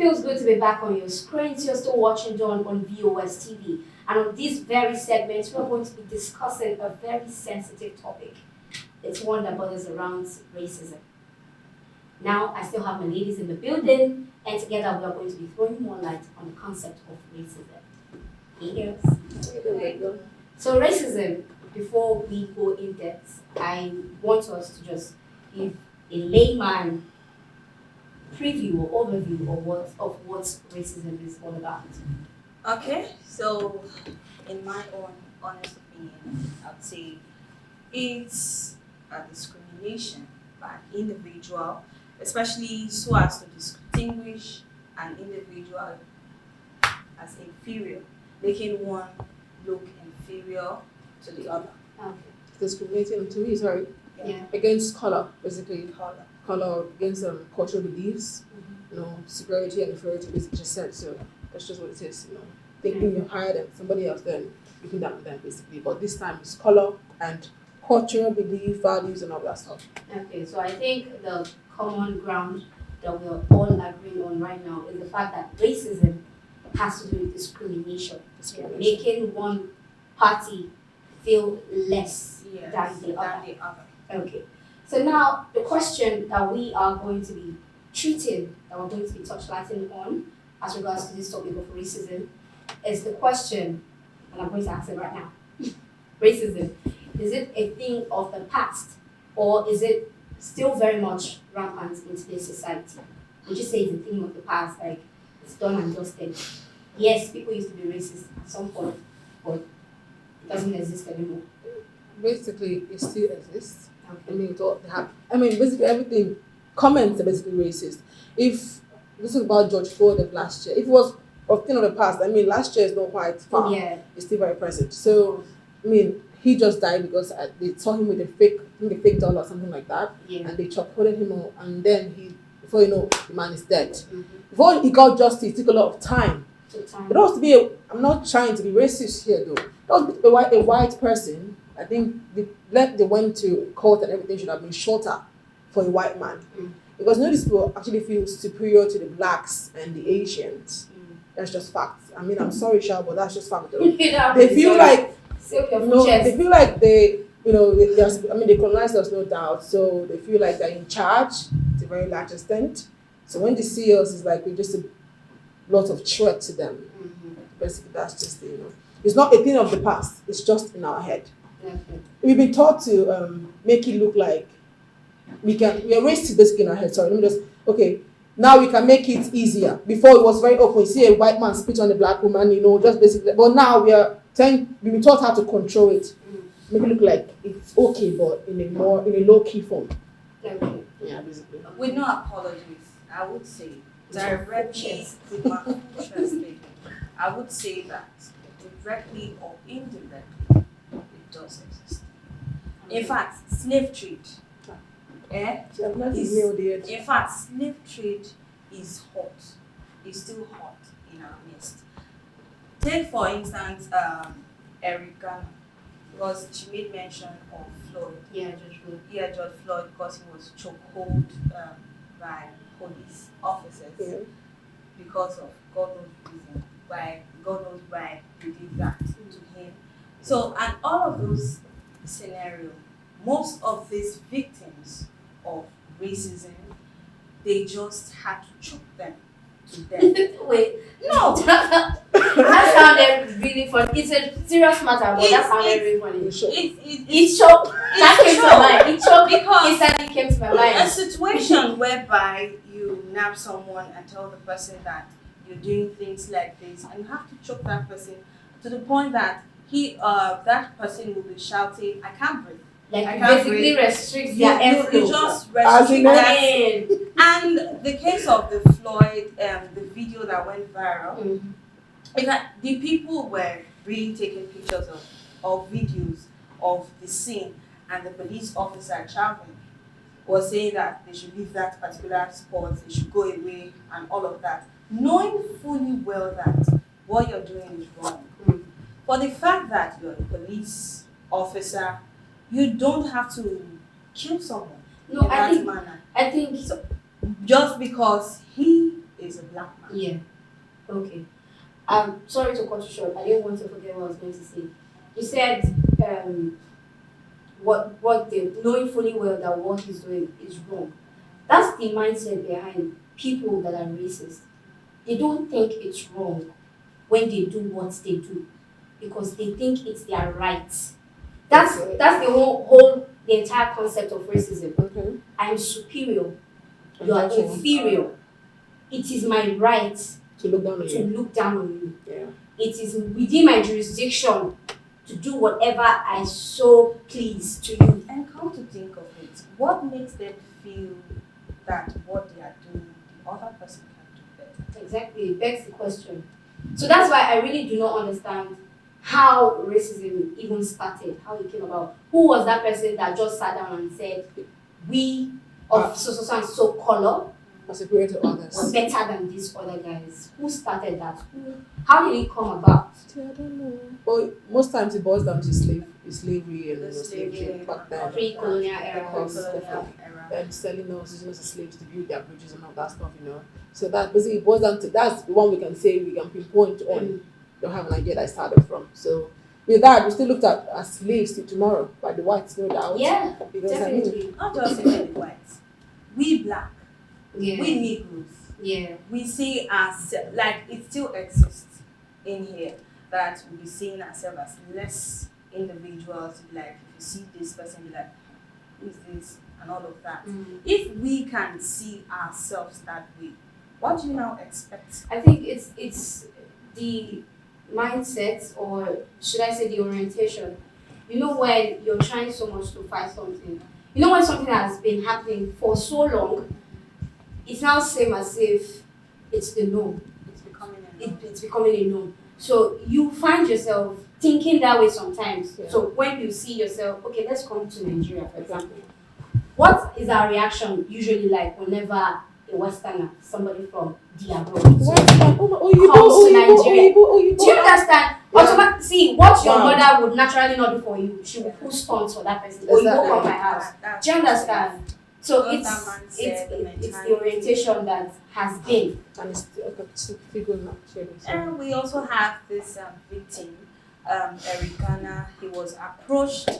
feels good to be back on your screens. You're still watching John on VOS TV. And on this very segment, we're going to be discussing a very sensitive topic. It's one that bothers around racism. Now, I still have my ladies in the building, and together we are going to be throwing more light on the concept of racism. Hey, girls. So racism, before we go in depth, I want us to just give a layman preview or overview of what racism is all about. Okay, so in my own honest opinion, I'd say it's a discrimination by an individual, especially so as to distinguish an individual as inferior, making one look inferior to the other. Okay. Discriminating to me, sorry, Yeah. against color, basically. Color. Color against cultural beliefs, superiority and inferiority, basically just said. So that's just what it is, Thinking you're higher than somebody else, then you can down with them, basically. But this time it's color and cultural belief, values, and all that stuff. Okay, so I think the common ground that we're all agreeing on right now is the fact that racism has to do with discrimination. Making one party feel less than the other. Okay. So now the question that we are going to be treating, that we're going to be touchlighting on as regards to this topic of racism, is the question, and I'm going to ask it right now. Racism, is it a thing of the past, or is it still very much rampant in today's society? Would you say it's a thing of the past, like it's done and dusted? Yes, people used to be racist at some point, but it doesn't exist anymore. Basically, it still exists. Okay. Basically everything, comments are basically racist. If this is about George Floyd of last year, if it was a thing of the past, last year is not quite far. Yeah. It's still very present. So, he just died because they saw him with a fake dollar or something like that, Yeah. and they chocolate him out, and then before you know, the man is dead. Mm-hmm. Before he got justice, it took a lot of time. Time. But that was to be I'm not trying to be racist here though. That was a white person. I think they went to court and everything should have been shorter for a white man. Because these people actually feel superior to the blacks and the Asians. That's just fact. I'm sorry, Shah, but that's just fact. They feel like they feel like they colonized us, no doubt. So they feel like they're in charge to a very large extent. So when they see us, it's like we're just a lot of threat to them. Basically, that's just it's not a thing of the past. It's just in our head. Okay. We've been taught to make it look like we are racist basically in our head. Sorry, let me just now we can make it easier. Before it was very open. You see a white man spit on a black woman, just basically. But now we've been taught how to control it, make it look like it's okay, but in a low key form. Okay. Yeah, basically. With no apologies, I would say directly with my full translation, I would say that directly or indirectly, it does exist. In fact, slave trade. In fact, slave trade is hot. It's still hot in our midst. Take for instance, Eric Garner, because she made mention of Floyd. Yeah, George Floyd. Yeah, George Floyd, because he was chokehold by police officers because of God knows reason. God knows why they did that to him. So, and all of those scenarios, most of these victims of racism, they just had to choke them to death. Wait, No, that sounded really funny. It's a serious matter, but that sounded really funny. It choked. That came to my mind. It choked because instantly came to my mind. a situation whereby you nab someone and tell the person that you're doing things like this, and you have to choke that person to the point that that person will be shouting, "I can't breathe." Like I you can't basically breathe. restrict their airflow. You just restrict that. And And the case of the Floyd, the video that went viral, is that the people were really taking pictures of videos of the scene, and the police officer traveling was saying that they should leave that particular spot, they should go away, and all of that, knowing fully well that what you're doing is wrong. For the fact that you're a police officer, you don't have to kill someone in that manner. I think so. Just because he is a black man. Yeah. Okay. Sorry to cut you short. I didn't want to forget what I was going to say. You said what they knowing fully well that what he's doing is wrong. That's the mindset behind people that are racist. They don't think it's wrong when they do what they do because they think it's their right. That's the whole the entire concept of racism. Okay. I'm superior. You are inferior. It is my right To look down on to you. look down on you. Yeah. It is within my jurisdiction to do whatever I so please to you. And come to think of it, what makes them feel that what they are doing, the other person can do better? Exactly, it begs the question. So that's why I really do not understand how racism even started, how it came about. Who was that person that just sat down and said, we of so and so color Are superior to others. were better than these other guys? Who started that? How did it come about? I don't know. Well, most times it boils down to slavery and The slave slavery trade back then. Pre-colonial era. Colonial era. And selling us, using us as slaves to build their bridges and all that stuff, you know. So that basically boils down to that's the one we can say we can pinpoint on. Don't have an idea that it started from. So with that, we still looked at as slaves till tomorrow by the whites, no doubt. Yeah, Because definitely. Not just even the whites. We black, Yeah. we Negroes, Yeah. we see ourselves, like it still exists in here, that we be seeing ourselves as less individuals, like if you see this person, be like, who is this? And all of that. If we can see ourselves that way, what do you now expect? I think it's the mindset, or should I say the orientation. You know, when you're trying so much to fight something, you know, when something has been happening for so long, it's now same as if it's the norm. It's becoming a norm. It's becoming a norm. So you find yourself thinking that way sometimes. Yeah. So when you see yourself, okay, let's come to Nigeria, for example. What is our reaction usually like whenever a Westerner, somebody from the abroad, Comes to Nigeria? Do you understand? Yeah. See, what your Wow. mother would naturally not do for you, she will pull stones for that person. Or you go Exactly. from my house. Do you understand? So Not it's that mindset, the it's the mentality. orientation that has been. And it's still going up. And we also have this victim, Ericana. He was approached,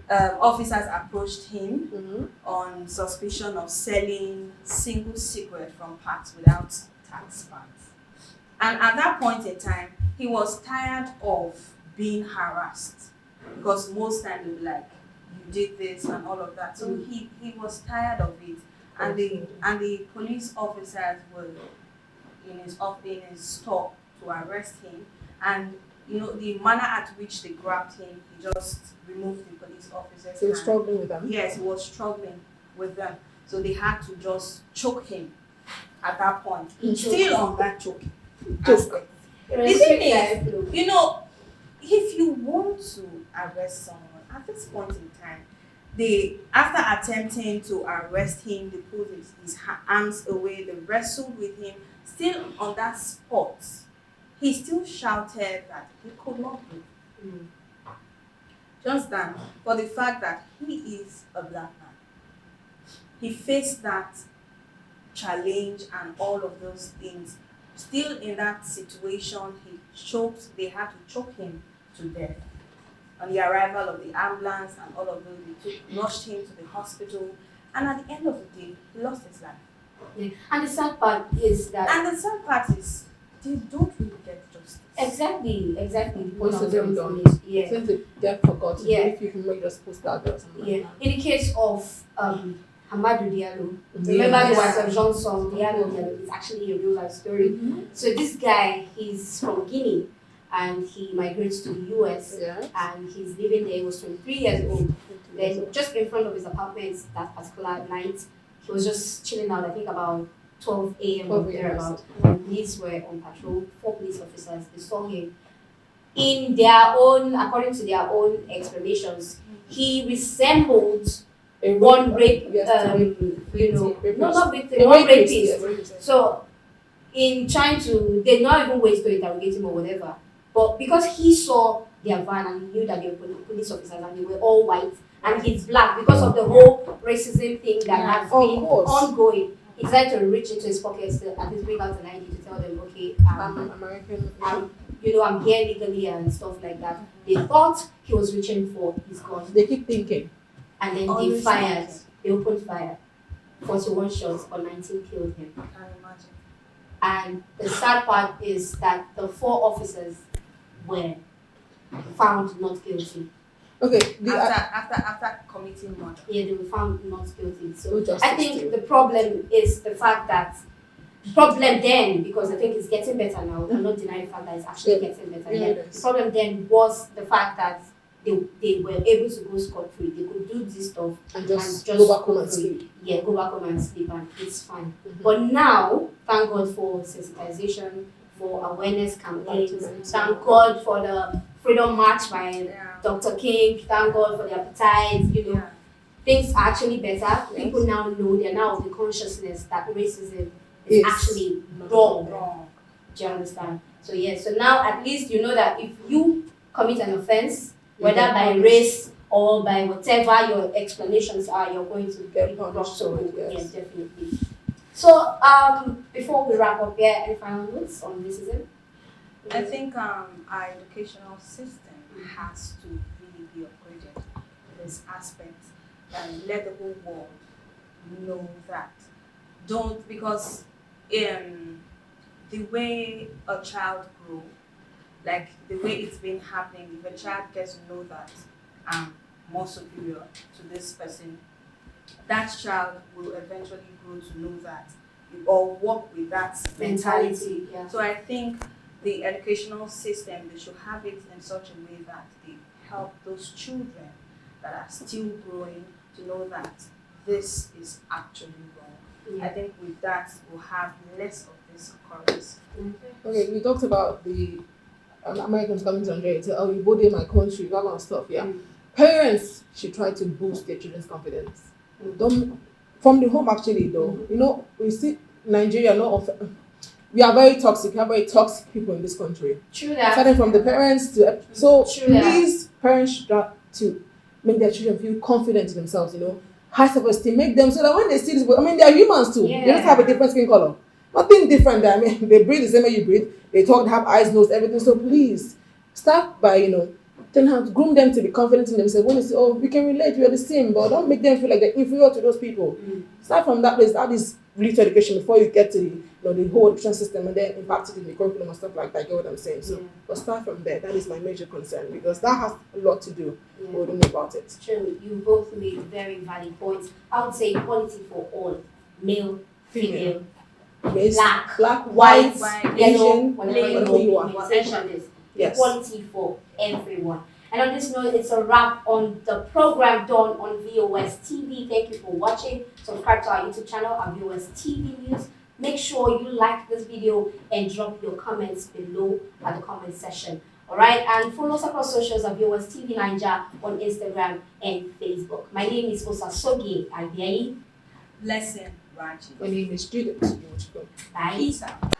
officers approached him Mm-hmm. on suspicion of selling single cigarette from packs without tax pads. And at that point in time, he was tired of being harassed because most times they'll be like, you did this and all of that. So he was tired of it. And the police officers were in his stop to arrest him. And you know, the manner at which they grabbed him, he just removed the police officer's So he was hand. struggling with them. Yes, he was struggling with them. So they had to just choke him at that point. Still on that choking aspect. The thing is, you know, if you want to arrest someone at this point in time, after attempting to arrest him, they pulled his arms away, they wrestled with him. Still on that spot, he still shouted that he could not breathe. Just that, for the fact that he is a black man. He faced that challenge and all of those things. Still in that situation, they had to choke him to death. On the arrival of the ambulance and all of those, they rushed him to the hospital. And at the end of the day, he lost his life. Yeah. And the sad part is that And the sad part is, they don't really get justice. exactly. Most of them don't. Yeah. Since they get forgotten, Yeah. if you can make just post that or something Yeah. like that. In the case of Hamadou Diallo, Yes. remember the wife of Johnson Diallo, it's actually a real life story. Mm-hmm. So this guy, he's from Guinea and he migrates to the US Yeah. and he's living there. He was 23 years old. Then just in front of his apartment that particular night, he was just chilling out, I think about 12 a.m. or 12 a.m. thereabout. And police were on patrol, 4 police officers, they saw him. In their own, according to their own explanations, he resembled one rape, not victim, one rapist. So, in trying to, they not even wait to interrogate him or whatever, but because he saw their van and he knew that they were police officers and they were all white and he's black because of the whole racism thing that has been course. ongoing, he decided to reach into his pockets to at least bring out an ID to tell them, okay, I'm American. I'm here legally and stuff like that. They thought he was reaching for his gun, They keep thinking. and then they fired. They opened fire. 41 shots, but 19 killed him. I can imagine. And the sad part is that the 4 officers were found not guilty. Okay. After committing murder. Yeah, they were found not guilty. So No justice I think too. the problem is the fact that the problem then, because I think it's getting better now. I'm not denying the fact that it's actually getting better. Yeah, Yeah. it The is. problem then was the fact that they were able to go scot free. They could do this stuff And just and go back home go and free. sleep. Yeah, go back home and sleep, and it's fine. Mhm. But now, thank God for sensitization, for awareness campaigns. Enlightenment. Thank God for the Freedom March by Yeah. Dr. King. Thank God for the appetite. Yeah. Things are actually better. Yes. People now know, they're now of the consciousness that racism is Yes. actually wrong. Wrong. Do you understand? So yeah, so now at least you know that if you commit an offense, whether get by punished. race or by whatever your explanations are, you're going to Get be punished brought to for it, book. yes. Yes, definitely. So before we wrap up here, any final notes on racism? I think our educational system has to really be upgraded in this aspect and let the whole world know that. Don't, because the way a child grows, like the way it's been happening, if a child gets to know that I'm more superior to this person, that child will eventually grow to know that or work with that mentality. Yeah. So I think the educational system, they should have it in such a way that they help those children that are still growing to know that this is actually wrong. I think with that, we'll have less of this occurrence. Okay, we talked about the Americans coming to Nigeria to, oh, you bought in my country, that kind of stuff, yeah. Parents should try to boost their children's confidence. Don't, from the home actually though, you know, we see Nigeria, we are very toxic, we have very toxic people in this country. True that. Starting from the parents to, so True that. please, parents should try to make their children feel confident in themselves, you know, high self-esteem, make them so that when they see this, I mean, they are humans too. Yeah. They just have a different skin color. Nothing different. I mean, they breathe the same way you breathe. They talk, they have eyes, nose, everything. So please, start by, then have to groom them to be confident in themselves. When they say, oh, we can relate, we are the same, but don't make them feel like they're inferior to those people. Start from that place. That is literature education before you get to the whole education system and then impact it in the curriculum and stuff like that. Get what I'm saying? So, but start from there. That is my major concern because that has a lot to do with what we know about it. True, you both made very valid points. I would say equality for all, male, female, Race, black, white, white, yellow, Asian, whatever you are. your intention is. Yes. Equality for everyone. And on this note, it's a wrap on the program done on VOS TV. Thank you for watching. Subscribe to our YouTube channel, our VOS TV News. Make sure you like this video and drop your comments below at the comment section. Alright, and follow us across socials at VOS TV Nigeria on Instagram and Facebook. My name is Osasogi Abiyayi. Lesson, Raji. My name is Judith. Bye. Peace out.